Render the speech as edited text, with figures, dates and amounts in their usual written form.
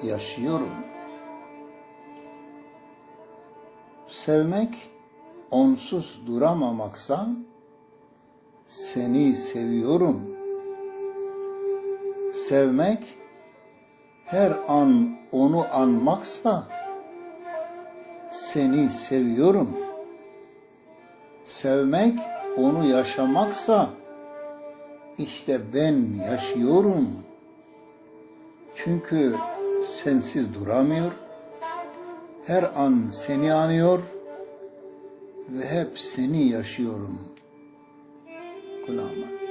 yaşıyorum. Sevmek onsuz duramamaksa seni seviyorum. Sevmek her an onu anmaksa seni seviyorum. Sevmek onu yaşamaksa işte ben yaşıyorum. Çünkü sensiz duramıyor. Her an seni anıyor ve hep seni yaşıyorum kulağıma.